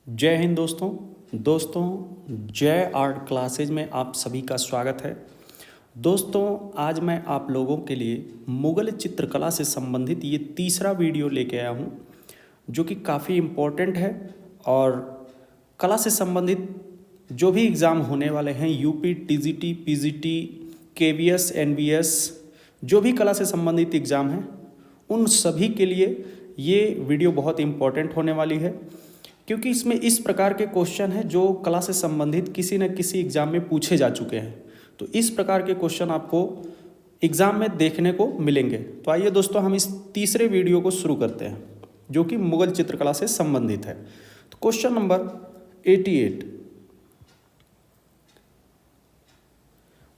जय हिंद दोस्तों जय आर्ट क्लासेज में आप सभी का स्वागत है। दोस्तों आज मैं आप लोगों के लिए मुगल चित्रकला से संबंधित ये तीसरा वीडियो लेके आया हूँ जो कि काफ़ी इम्पोर्टेंट है और कला से संबंधित जो भी एग्ज़ाम होने वाले हैं UP, TGT, PGT, KVS, NVS, जो भी कला से संबंधित एग्ज़ाम हैं उन सभी के लिए ये वीडियो बहुत इम्पोर्टेंट होने वाली है, क्योंकि इसमें इस प्रकार के क्वेश्चन हैं जो कला से संबंधित किसी न किसी एग्ज़ाम में पूछे जा चुके हैं। तो इस प्रकार के क्वेश्चन आपको एग्ज़ाम में देखने को मिलेंगे। तो आइए दोस्तों हम इस तीसरे वीडियो को शुरू करते हैं जो कि मुगल चित्रकला से संबंधित है। तो क्वेश्चन नंबर 88,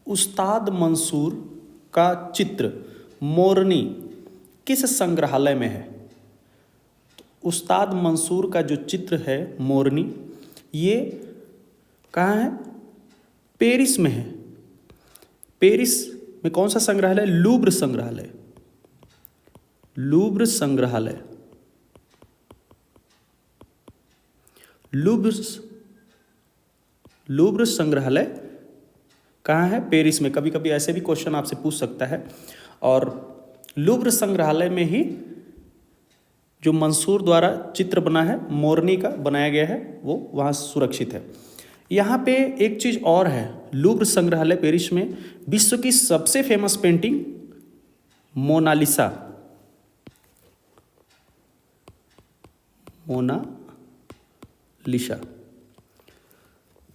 उस्ताद मंसूर का चित्र मोरनी किस संग्रहालय में है? उस्ताद मंसूर का जो चित्र है मोरनी, ये कहाँ है? पेरिस में है। पेरिस में कौन सा संग्रहालय? लूव्र संग्रहालय। लूव्र संग्रहालय, लूव्र संग्रहालय कहाँ है? पेरिस में। कभी कभी ऐसे भी क्वेश्चन आपसे पूछ सकता है। और लूव्र संग्रहालय में ही जो मंसूर द्वारा चित्र बना है, मोरनी का बनाया गया है, वो वहाँ सुरक्षित है। यहाँ पे एक चीज़ और है, लूव्र संग्रहालय पेरिस में विश्व की सबसे फेमस पेंटिंग मोनालिसा,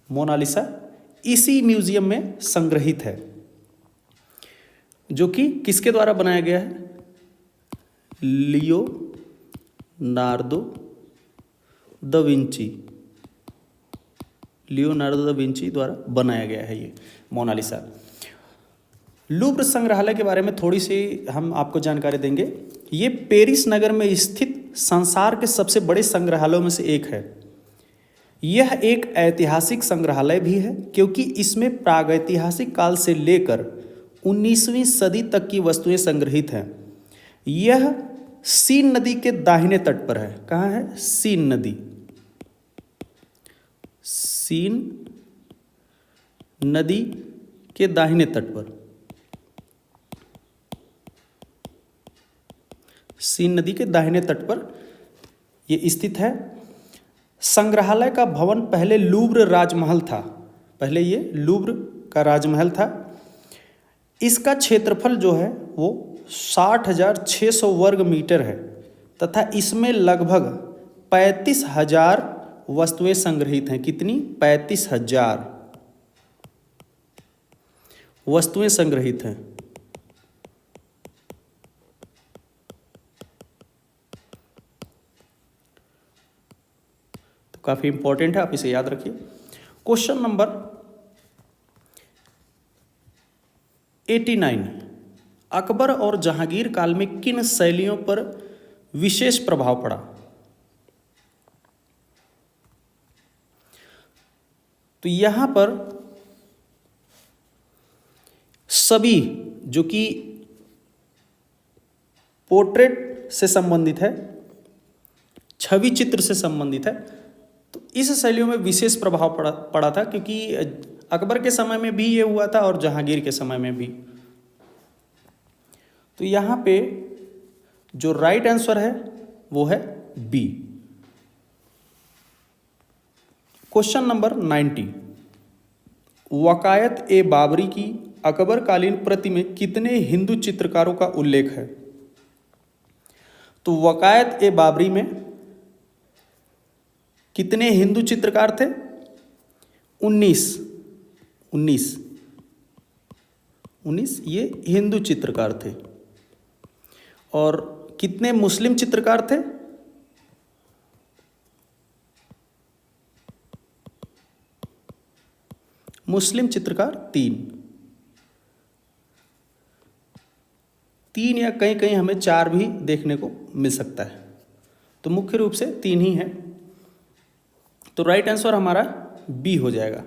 मोनालिसा इसी म्यूजियम में संग्रहित है, जो कि किसके द्वारा बनाया गया है? लियोनार्दो दा विंची द्वारा बनाया गया है ये मोनालिसा। लूव्र संग्रहालय के बारे में थोड़ी सी हम आपको जानकारी देंगे। ये पेरिस नगर में स्थित संसार के सबसे बड़े संग्रहालयों में से एक है। यह एक ऐतिहासिक संग्रहालय भी है क्योंकि इसमें प्रागैतिहासिक काल से लेकर 19वीं सदी तक की वस्तुएं संग्रहित हैं। यह सीन नदी के दाहिने तट पर है। कहाँ है? सीन नदी, सीन नदी के दाहिने तट पर, सीन नदी के दाहिने तट पर यह स्थित है। संग्रहालय का भवन पहले लूव्र राजमहल था। पहले ये लूव्र का राजमहल था। इसका क्षेत्रफल जो है वो 60,600 वर्ग मीटर है तथा इसमें लगभग 35,000 वस्तुएं संग्रहित हैं। कितनी? 35,000 वस्तुएं संग्रहित हैं। तो काफी इंपॉर्टेंट है, आप इसे याद रखिए। क्वेश्चन नंबर 89, अकबर और जहांगीर काल में किन शैलियों पर विशेष प्रभाव पड़ा? तो यहां पर सभी जो कि पोर्ट्रेट से संबंधित है, छवि चित्र से संबंधित है, तो इस शैलियों में विशेष प्रभाव पड़ा था, क्योंकि अकबर के समय में भी ये हुआ था और जहांगीर के समय में भी। तो यहाँ पे जो राइट आंसर है वो है बी। क्वेश्चन नंबर 90, वकायत ए बाबरी की अकबरकालीन प्रति में कितने हिंदू चित्रकारों का उल्लेख है? तो वकायत ए बाबरी में कितने हिंदू चित्रकार थे? 19 ये हिंदू चित्रकार थे। और कितने मुस्लिम चित्रकार थे? मुस्लिम चित्रकार 3 या कहीं कहीं हमें 4 भी देखने को मिल सकता है। तो मुख्य रूप से 3 ही है। तो राइट आंसर हमारा बी हो जाएगा।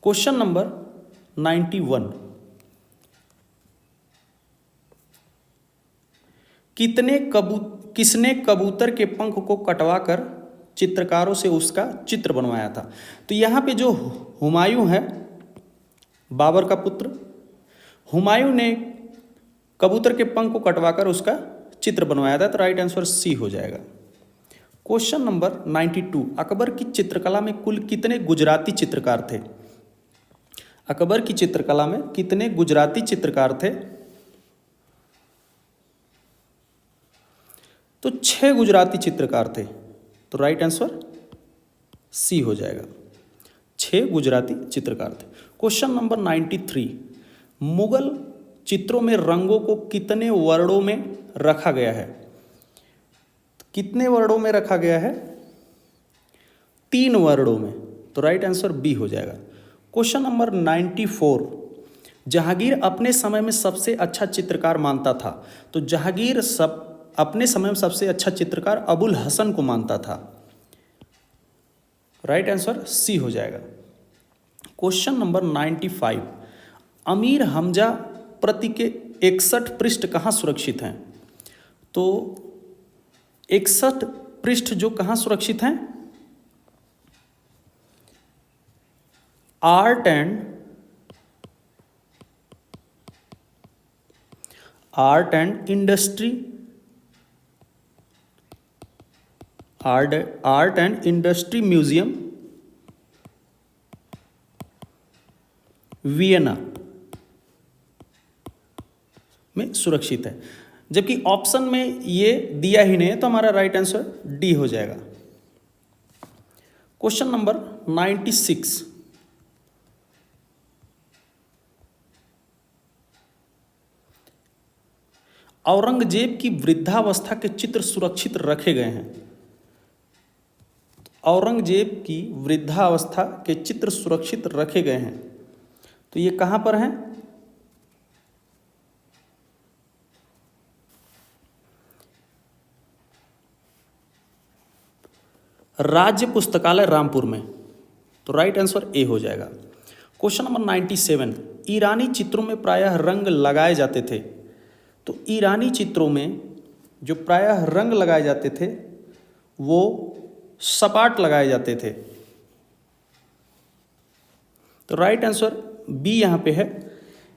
क्वेश्चन नंबर 91, किसने कबूतर के पंख को कटवाकर चित्रकारों से उसका चित्र बनवाया था। तो यहाँ पे जो हुमायूं है, बाबर का पुत्र, हुमायूं ने कबूतर के पंख को कटवाकर उसका चित्र बनवाया था। तो राइट आंसर सी हो जाएगा। क्वेश्चन नंबर 92, अकबर की चित्रकला में कुल कितने गुजराती चित्रकार थे? अकबर की चित्रकला में कितने गुजराती चित्रकार थे? तो 6 गुजराती चित्रकार थे। तो राइट आंसर सी हो जाएगा, 6 गुजराती चित्रकार थे। क्वेश्चन नंबर 93, मुगल चित्रों में रंगों को कितने वर्णों में रखा गया है? कितने वर्णों में रखा गया है? 3 वर्णों में। तो राइट आंसर बी हो जाएगा। क्वेश्चन नंबर 94, जहांगीर अपने समय में सबसे अच्छा चित्रकार मानता था। तो जहांगीर अपने समय में सबसे अच्छा चित्रकार अबुल हसन को मानता था। राइट आंसर सी हो जाएगा। क्वेश्चन नंबर 95, अमीर हमजा प्रति के 61 पृष्ठ कहाँ सुरक्षित हैं? तो 61 पृष्ठ जो कहाँ सुरक्षित हैं? Art and industry, art and industry museum, Vienna में सुरक्षित है। जबकि ऑप्शन में ये दिया ही नहीं है, तो हमारा राइट आंसर डी हो जाएगा। क्वेश्चन नंबर 96, औरंगजेब की वृद्धावस्था के चित्र सुरक्षित रखे गए हैं। औरंगजेब की वृद्धावस्था के चित्र सुरक्षित रखे गए हैं, तो ये कहाँ पर हैं? राज्य पुस्तकालय रामपुर में। तो राइट आंसर ए हो जाएगा। क्वेश्चन नंबर 97, ईरानी चित्रों में प्रायः रंग लगाए जाते थे। तो ईरानी चित्रों में जो प्रायः रंग लगाए जाते थे वो सपाट लगाए जाते थे। तो राइट आंसर बी यहाँ पे है।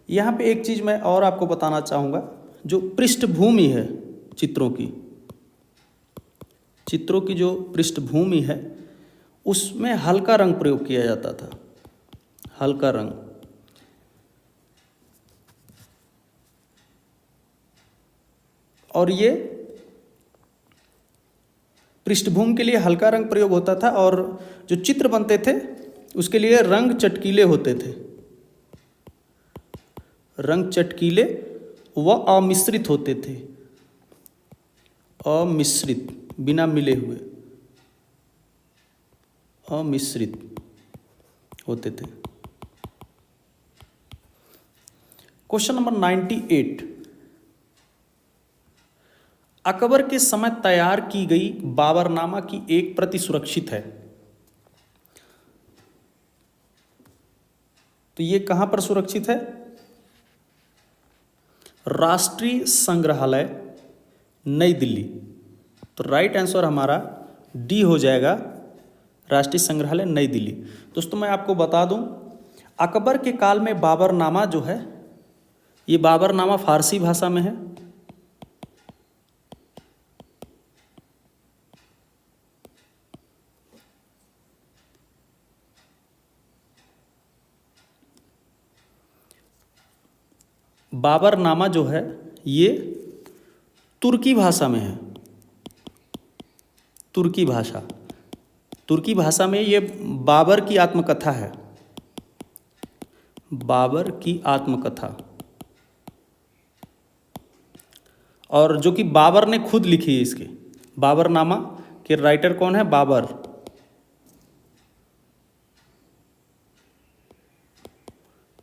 यहाँ पे एक चीज़ मैं और आपको बताना चाहूँगा, जो पृष्ठभूमि है चित्रों की जो पृष्ठभूमि है उसमें हल्का रंग प्रयोग किया जाता था, हल्का रंग। और ये पृष्ठभूमि के लिए हल्का रंग प्रयोग होता था, और जो चित्र बनते थे उसके लिए रंग चटकीले होते थे, रंग चटकीले व अमिश्रित होते थे, अमिश्रित बिना मिले हुए, अमिश्रित होते थे। क्वेश्चन नंबर 98, अकबर के समय तैयार की गई बाबरनामा की एक प्रति सुरक्षित है। तो ये कहां पर सुरक्षित है? राष्ट्रीय संग्रहालय नई दिल्ली। तो राइट आंसर हमारा डी हो जाएगा, राष्ट्रीय संग्रहालय नई दिल्ली। दोस्तों मैं आपको बता दूं, अकबर के काल में बाबरनामा जो है, ये बाबरनामा फारसी भाषा में है। बाबरनामा जो है ये तुर्की भाषा में है, तुर्की भाषा में ये बाबर की आत्मकथा है, बाबर की आत्मकथा, और जो कि बाबर ने खुद लिखी है। इसके बाबरनामा के राइटर कौन है? बाबर।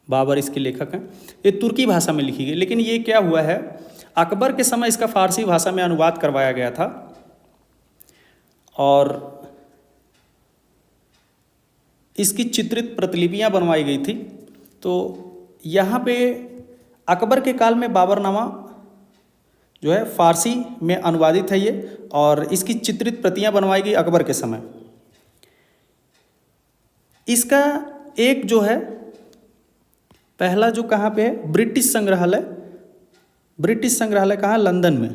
बाबर इसके लेखक हैं। ये तुर्की भाषा में लिखी गई, लेकिन ये क्या हुआ है, अकबर के समय इसका फारसी भाषा में अनुवाद करवाया गया था, और इसकी चित्रित प्रतिलिपियां बनवाई गई थी। तो यहाँ पे अकबर के काल में बाबरनामा जो है फारसी में अनुवादित है ये, और इसकी चित्रित प्रतियां बनवाई गई अकबर के समय। इसका एक जो है पहला जो कहाँ पे है, ब्रिटिश संग्रहालय। ब्रिटिश संग्रहालय कहाँ, लंदन में।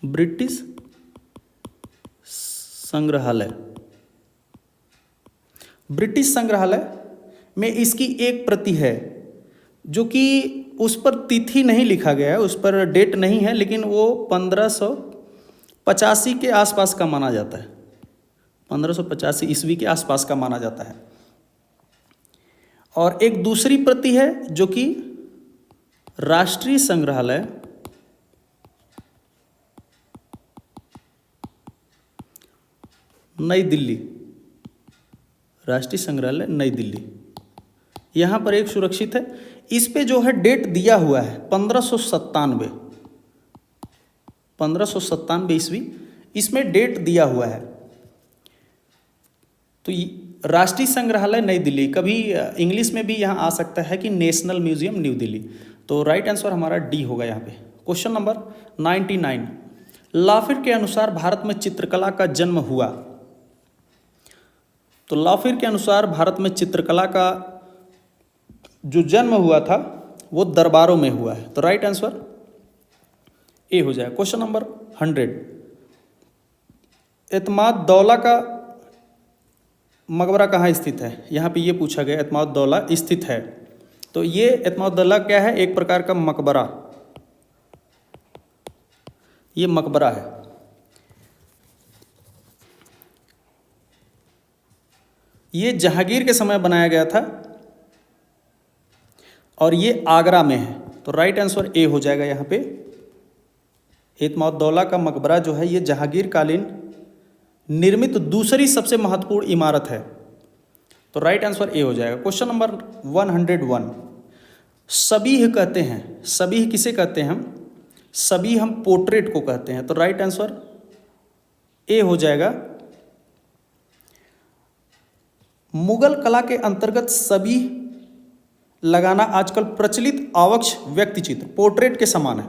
ब्रिटिश संग्रहालय, ब्रिटिश संग्रहालय में इसकी एक प्रति है, जो कि उस पर तिथि नहीं लिखा गया है, उस पर डेट नहीं है, लेकिन वो 1585 के आसपास का माना जाता है। 1585 ईस्वी के आसपास का माना जाता है। और एक दूसरी प्रति है जो कि राष्ट्रीय संग्रहालय नई दिल्ली, राष्ट्रीय संग्रहालय नई दिल्ली, यहाँ पर एक सुरक्षित है। इस पे जो है डेट दिया हुआ है 1597 ईस्वी, इसमें डेट दिया हुआ है। तो राष्ट्रीय संग्रहालय नई दिल्ली, कभी इंग्लिश में भी यहाँ आ सकता है कि नेशनल म्यूजियम न्यू दिल्ली। तो राइट आंसर हमारा डी होगा यहाँ पे। क्वेश्चन नंबर 99, लाफिर के अनुसार भारत में चित्रकला का जन्म हुआ। तो लाफिर के अनुसार भारत में चित्रकला का जो जन्म हुआ था वो दरबारों में हुआ है। तो राइट आंसर ए हो जाए। क्वेश्चन नंबर 100, एतमाद दौला का मकबरा कहाँ स्थित है। यहाँ पे ये पूछा गया, एतमाद दौला स्थित है। तो ये एतमाद दौला क्या है, एक प्रकार का मकबरा, ये मकबरा है। ये जहांगीर के समय बनाया गया था और ये आगरा में है। तो राइट आंसर ए हो जाएगा यहाँ पे। एतमाद दौला का मकबरा जो है ये जहांगीर कालीन निर्मित दूसरी सबसे महत्वपूर्ण इमारत है। तो राइट आंसर ए हो जाएगा। क्वेश्चन नंबर 101, सबीह कहते हैं, सबीह किसे कहते हैं हम, सबीह हम पोर्ट्रेट को कहते हैं। तो राइट आंसर ए हो जाएगा। मुगल कला के अंतर्गत सबीह लगाना आजकल प्रचलित आवक्ष व्यक्ति चित्र, पोर्ट्रेट के समान है।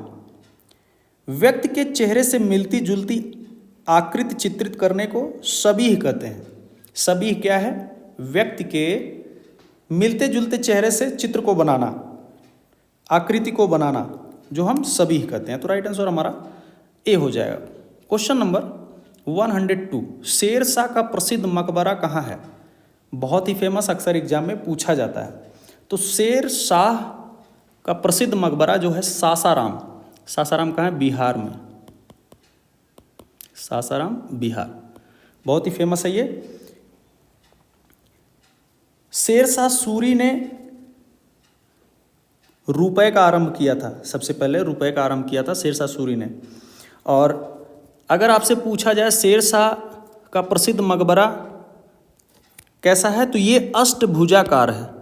व्यक्ति के चेहरे से मिलती जुलती आकृति चित्रित करने को सबीह कहते हैं। सबीह क्या है, व्यक्ति के मिलते जुलते चेहरे से चित्र को बनाना, आकृति को बनाना, जो हम सबीह कहते हैं। तो राइट आंसर हमारा ए हो जाएगा। क्वेश्चन नंबर 102, शेर शाह का प्रसिद्ध मकबरा कहाँ है। बहुत ही फेमस, अक्सर एग्जाम में पूछा जाता है। तो शेर शाह का प्रसिद्ध मकबरा जो है सासाराम, सासाराम कहाँ है, बिहार में, सासाराम बिहार, बहुत ही फेमस है ये। शेर शाह सूरी ने रुपए का आरंभ किया था, सबसे पहले रुपए का आरंभ किया था शेर शाह सूरी ने। और अगर आपसे पूछा जाए शेर शाह का प्रसिद्ध मकबरा कैसा है, तो ये अष्टभुजाकार है,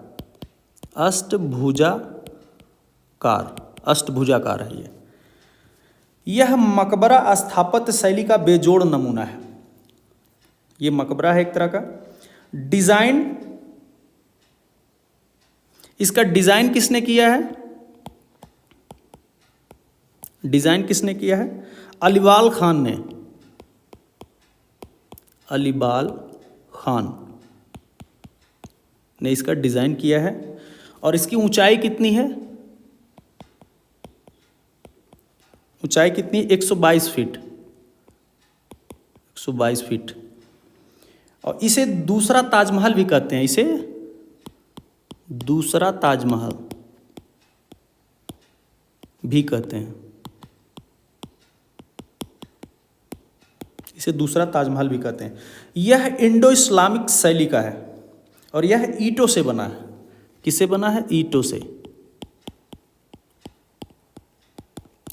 अष्टभुजाकार, अष्टभुजाकार है ये। यह मकबरा स्थापत्य शैली का बेजोड़ नमूना है। ये मकबरा है एक तरह का। डिजाइन, इसका डिजाइन किसने किया है, डिजाइन किसने किया है, अलीबाल खान ने, अलीबाल खान ने इसका डिजाइन किया है। और इसकी ऊंचाई कितनी है, ऊंचाई कितनी, 122 फीट, 122 फीट। और इसे दूसरा ताजमहल भी कहते हैं, इसे दूसरा ताजमहल भी कहते हैं, इसे दूसरा ताजमहल भी कहते हैं। यह इंडो इस्लामिक शैली का है और यह ईंटों से बना है। किससे बना है, ईंटों से,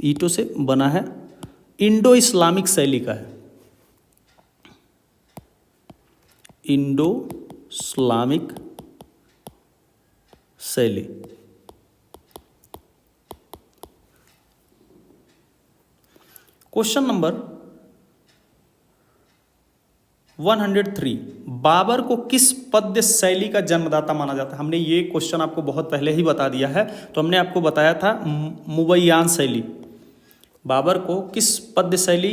ईंटों से बना है, इंडो इस्लामिक शैली का है, इंडो इस्लामिक शैली। क्वेश्चन नंबर 103 बाबर को किस पद्य शैली का जन्मदाता माना जाता है? हमने ये क्वेश्चन आपको बहुत पहले ही बता दिया है, तो हमने आपको बताया था मुबैयान शैली। बाबर को किस पद्य शैली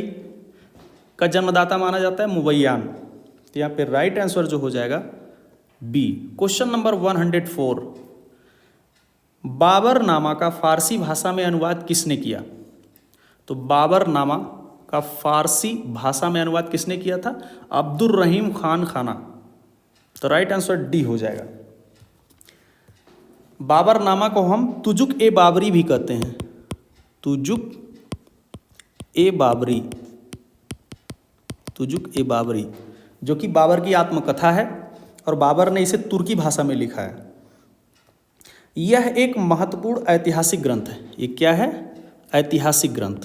का जन्मदाता माना जाता है? मुबैयान। तो यहाँ पे राइट आंसर जो हो जाएगा बी। क्वेश्चन नंबर 104 बाबरनामा का फारसी भाषा में अनुवाद किसने किया? तो बाबरनामा का फारसी भाषा में अनुवाद किसने किया था? अब्दुल रहीम खान खाना। तो राइट आंसर डी हो जाएगा। बाबरनामा को हम तुजुक ए बाबरी भी कहते हैं, तुजुक ए बाबरी, तुजुक ए बाबरी, जो कि बाबर की आत्मकथा है और बाबर ने इसे तुर्की भाषा में लिखा है। यह एक महत्वपूर्ण ऐतिहासिक ग्रंथ है। ये क्या है? ऐतिहासिक ग्रंथ।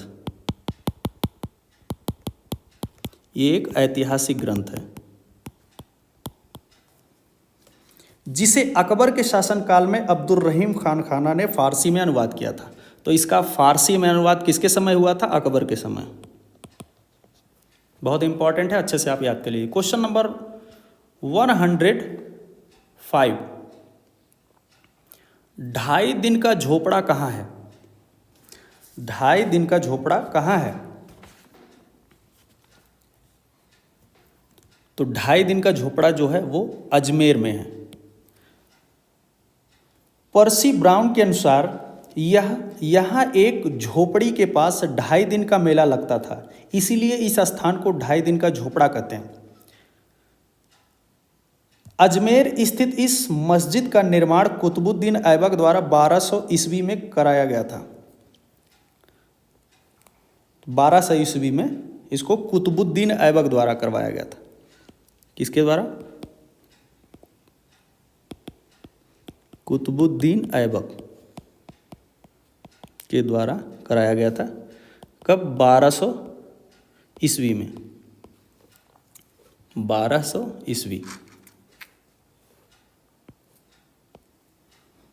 ये एक ऐतिहासिक ग्रंथ है जिसे अकबर के शासनकाल में अब्दुल रहीम खान खाना ने फारसी में अनुवाद किया था। तो इसका फारसी में अनुवाद किसके समय हुआ था? अकबर के समय। बहुत इंपॉर्टेंट है, अच्छे से आप याद कर लीजिए। क्वेश्चन नंबर 105 ढाई दिन का झोपड़ा कहाँ है? ढाई दिन का झोपड़ा कहाँ है? तो ढाई दिन का झोपड़ा जो है वो अजमेर में है। पर्सी ब्राउन के अनुसार यहाँ एक झोपड़ी के पास ढाई दिन का मेला लगता था, इसीलिए इस स्थान को ढाई दिन का झोपड़ा कहते हैं। अजमेर स्थित इस मस्जिद का निर्माण कुतुबुद्दीन ऐबक द्वारा 1200 ईस्वी में कराया गया था। 1200 ईस्वी में इसको कुतुबुद्दीन ऐबक द्वारा करवाया गया था। किसके द्वारा? कुतुबुद्दीन ऐबक के द्वारा कराया गया था। कब? 1200 ईस्वी में। 1200 ईस्वी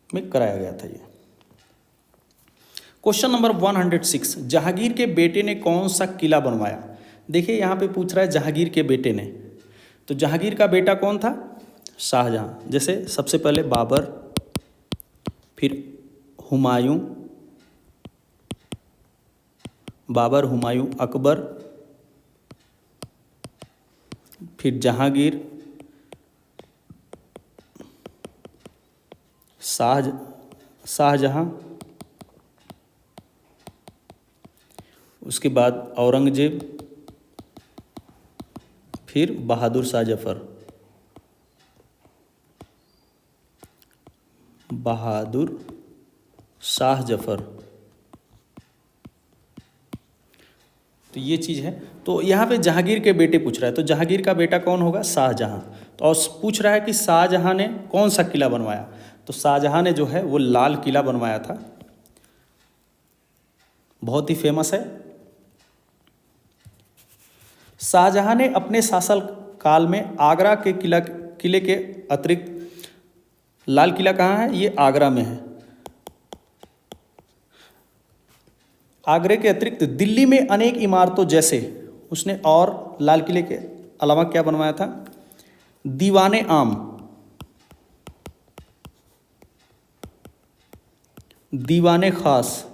में कराया गया था ये। क्वेश्चन नंबर 106 जहांगीर के बेटे ने कौन सा किला बनवाया? देखिए यहाँ पे पूछ रहा है जहांगीर के बेटे ने, तो जहांगीर का बेटा कौन था? शाहजहां। जैसे सबसे पहले बाबर, फिर हुमायूं, बाबर, हुमायूं, अकबर, फिर जहांगीर, शाहजहां, उसके बाद औरंगजेब, फिर बहादुर शाह जफर। बहादुर शाह जफर। तो ये चीज़ है। तो यहाँ पे जहांगीर के बेटे पूछ रहा है, तो जहांगीर का बेटा कौन होगा? शाहजहां। तो और पूछ रहा है कि शाहजहां ने कौन सा किला बनवाया? तो शाहजहां ने जो है वो लाल किला बनवाया था, बहुत ही फेमस है। शाहजहां ने अपने शासन काल में आगरा के किले के अतिरिक्त, लाल किला कहाँ है? ये आगरा में है। आगरे के अतिरिक्त दिल्ली में अनेक इमारतों जैसे उसने और लाल किले के अलावा क्या बनवाया था? दीवाने आम, दीवाने खास,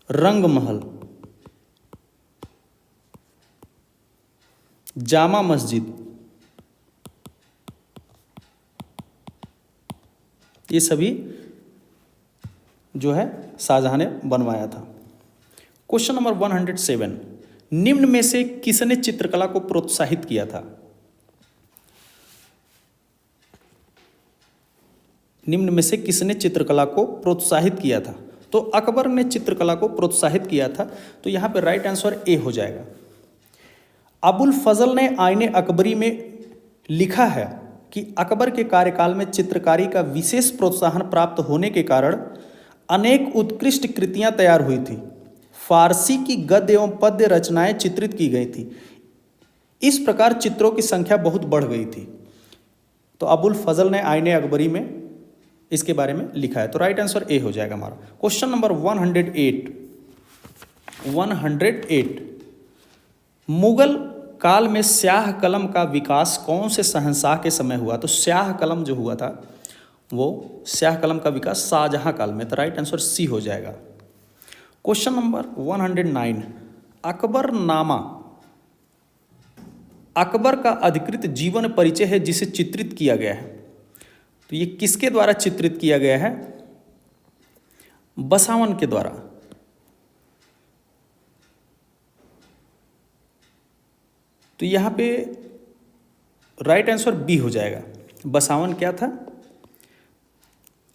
रंग महल, जामा मस्जिद, ये सभी जो है शाहजहां ने बनवाया था। क्वेश्चन नंबर 107 निम्न में से किसने चित्रकला को प्रोत्साहित किया था? निम्न में से किसने चित्रकला को प्रोत्साहित किया था? तो अकबर ने चित्रकला को प्रोत्साहित किया था। तो यहाँ पे राइट आंसर ए हो जाएगा। अबुल फजल ने आईने अकबरी में लिखा है कि अकबर के कार्यकाल में चित्रकारी का विशेष प्रोत्साहन प्राप्त होने के कारण अनेक उत्कृष्ट कृतियां तैयार हुई थी। फारसी की गद्य एवं पद्य रचनाएं चित्रित की गई थी। इस प्रकार चित्रों की संख्या बहुत बढ़ गई थी। तो अबुल फजल ने आईने अकबरी में इसके बारे में लिखा है। तो राइट आंसर ए हो जाएगा हमारा। क्वेश्चन नंबर 108 मुगल काल में स्याह कलम का विकास कौन से शहंशाह के समय हुआ? तो स्याह कलम जो हुआ था वो स्याह कलम का विकास शाहजहां काल में। तो राइट आंसर सी हो जाएगा। क्वेश्चन नंबर 109, अकबरनामा अकबर का अधिकृत जीवन परिचय है जिसे चित्रित किया गया है। तो ये किसके द्वारा चित्रित किया गया है? बसावन के द्वारा। तो यहाँ पे राइट आंसर बी हो जाएगा। बसावन क्या था?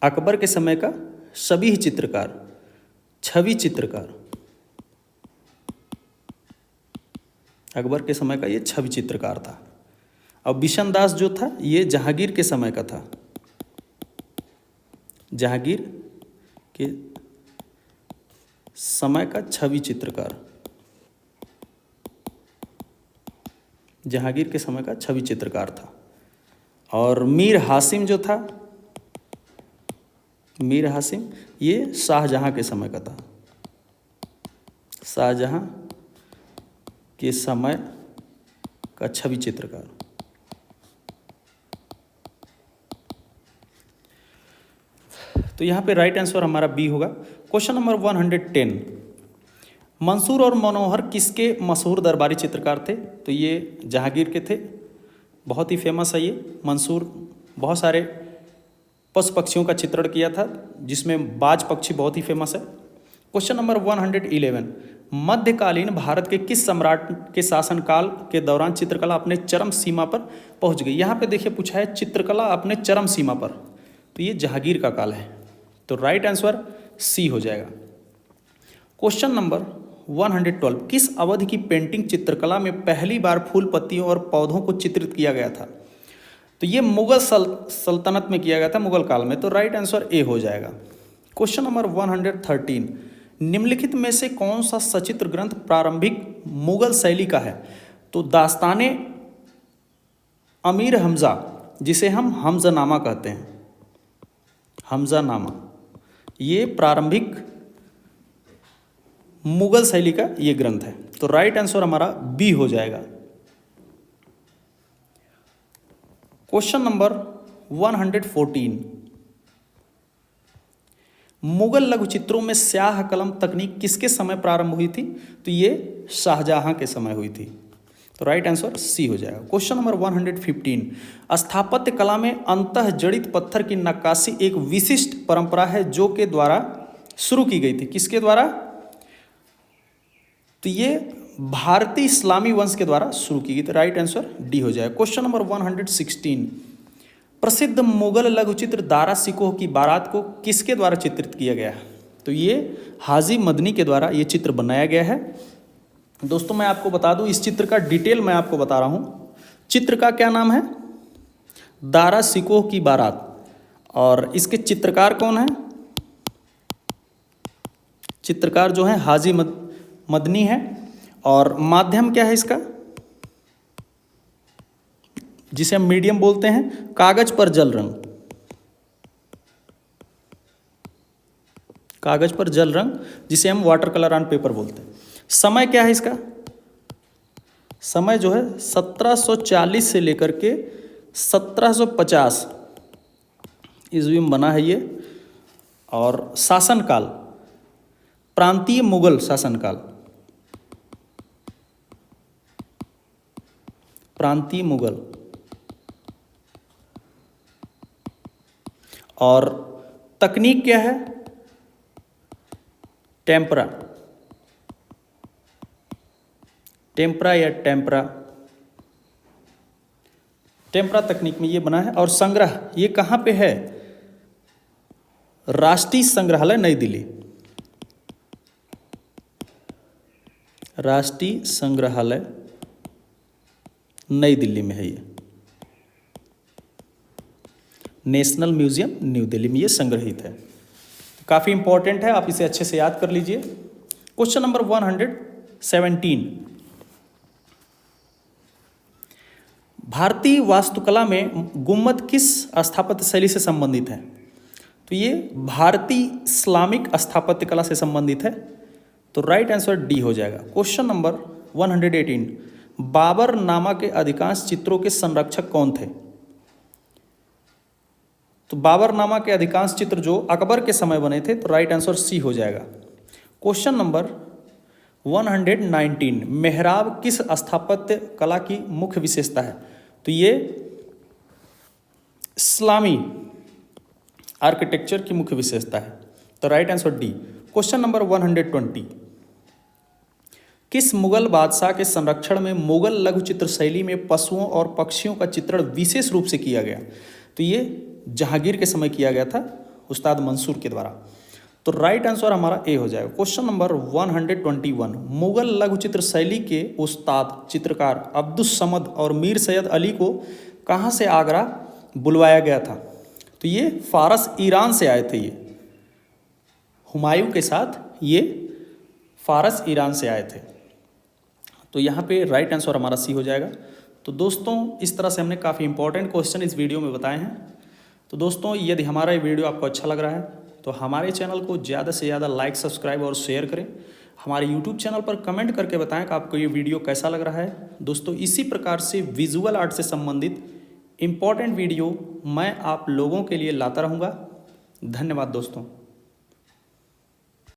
अकबर के समय का छवि चित्रकार, छवि चित्रकार। अकबर के समय का ये छवि चित्रकार था। और बिशन दास जो था ये जहांगीर के समय का था, जहांगीर के समय का छवि चित्रकार, जहांगीर के समय का छवि चित्रकार था। और मीर हासिम जो था, मीर हासिम ये शाहजहां के समय का था, शाहजहां के समय का छवि चित्रकार। तो यहाँ पे राइट आंसर हमारा बी होगा। क्वेश्चन नंबर 110, मंसूर और मनोहर किसके मशहूर दरबारी चित्रकार थे? तो ये जहांगीर के थे, बहुत ही फेमस है ये मंसूर। बहुत सारे पशु पक्षियों का चित्रण किया था जिसमें बाज पक्षी बहुत ही फेमस है। क्वेश्चन नंबर 111, मध्यकालीन भारत के किस सम्राट के शासनकाल के दौरान चित्रकला अपने चरम सीमा पर पहुंच गई? यहाँ पे देखिए पूछा है चित्रकला अपने चरम सीमा पर, तो ये जहांगीर का काल है। तो राइट आंसर सी हो जाएगा। क्वेश्चन नंबर 112, किस अवधि की पेंटिंग चित्रकला में पहली बार फूल पत्तियों और पौधों को चित्रित किया गया था? तो ये मुगल सल्तनत में किया गया था, मुगल काल में। तो राइट आंसर ए हो जाएगा। क्वेश्चन नंबर 113, निम्नलिखित में से कौन सा सचित्र ग्रंथ प्रारंभिक मुगल शैली का है? तो दास्ताने अमीर हमजा, जिसे हम हमजानामा कहते हैं, हमजानामा, ये प्रारंभिक मुगल शैली का ये ग्रंथ है। तो राइट आंसर हमारा बी हो जाएगा। क्वेश्चन नंबर 114, मुगल लघु चित्रों में स्याह कलम तकनीक किसके समय प्रारंभ हुई थी? तो ये शाहजहां के समय हुई थी। तो राइट आंसर सी हो जाएगा। क्वेश्चन नंबर 115, स्थापत्य कला में अंतः जड़ित पत्थर की नक्काशी एक विशिष्ट परंपरा है जो के द्वारा शुरू की गई थी। किसके द्वारा? तो ये भारतीय इस्लामी वंश के द्वारा शुरू की गई। तो राइट आंसर डी हो जाएगा। क्वेश्चन नंबर 116, प्रसिद्ध मुगल लघुचित्र दारा सिकोह की बारात को किसके द्वारा चित्रित किया गया है? तो ये हाजी मदनी के द्वारा ये चित्र बनाया गया है। दोस्तों मैं आपको बता दूं, इस चित्र का डिटेल मैं आपको बता रहा हूं। चित्र का क्या नाम है? दारा सिकोह की बारात। और इसके चित्रकार कौन है? चित्रकार जो है हाजी मदनी है। और माध्यम क्या है इसका? जिसे हम मीडियम बोलते हैं, कागज पर जल रंग, कागज पर जल रंग, जिसे हम वाटर कलर ऑन पेपर बोलते हैं। समय क्या है इसका? समय जो है 1740 से लेकर के 1750 ईस्वी में बना है ये। और शासनकाल प्रांतीय मुगल शासनकाल, प्रांतीय मुगल। और तकनीक क्या है? टेम्परा, टेम्परा या टेम्परा, टेम्परा तकनीक में ये बना है। और संग्रह ये कहाँ पे है? राष्ट्रीय संग्रहालय नई दिल्ली, राष्ट्रीय संग्रहालय नई दिल्ली में है ये। नेशनल म्यूजियम न्यू दिल्ली में ये संग्रहित है। काफ़ी इंपॉर्टेंट है, आप इसे अच्छे से याद कर लीजिए। क्वेश्चन नंबर 117, भारतीय वास्तुकला में गुम्बद किस स्थापत्य शैली से संबंधित है? तो ये भारतीय इस्लामिक स्थापत्य कला से संबंधित है। तो राइट आंसर डी हो जाएगा। क्वेश्चन नंबर 118 बाबर नामा के अधिकांश चित्रों के संरक्षक कौन थे? तो बाबरनामा के अधिकांश चित्र जो अकबर के समय बने थे, तो राइट आंसर सी हो जाएगा। क्वेश्चन नंबर 119 मेहराब किस स्थापत्य कला की मुख्य विशेषता है? तो ये इस्लामी आर्किटेक्चर की मुख्य विशेषता है, तो right answer D. Question number 120 किस मुगल बादशाह के संरक्षण में मुगल लघु चित्र शैली में पशुओं और पक्षियों का चित्रण विशेष रूप से किया गया? तो ये जहांगीर के समय किया गया था, उस्ताद मंसूर के द्वारा, तो राइट आंसर हमारा ए हो जाएगा। क्वेश्चन नंबर 121 मुगल लघु चित्र शैली के उस्ताद चित्रकार अब्दुस समद और मीर सैयद अली को कहाँ से आगरा बुलवाया गया था? तो ये फारस ईरान से आए थे, ये हुमायूं के साथ ये फारस ईरान से आए थे, तो यहाँ पे राइट आंसर हमारा सी हो जाएगा। तो दोस्तों इस तरह से हमने काफ़ी इंपॉर्टेंट क्वेश्चन इस वीडियो में बताए हैं। तो दोस्तों यदि हमारा ये वीडियो आपको अच्छा लग रहा है तो हमारे चैनल को ज़्यादा से ज़्यादा लाइक, सब्सक्राइब और शेयर करें। हमारे यूट्यूब चैनल पर कमेंट करके बताएं कि आपको ये वीडियो कैसा लग रहा है। दोस्तों इसी प्रकार से विजुअल आर्ट से संबंधित इम्पॉर्टेंट वीडियो मैं आप लोगों के लिए लाता रहूँगा। धन्यवाद दोस्तों।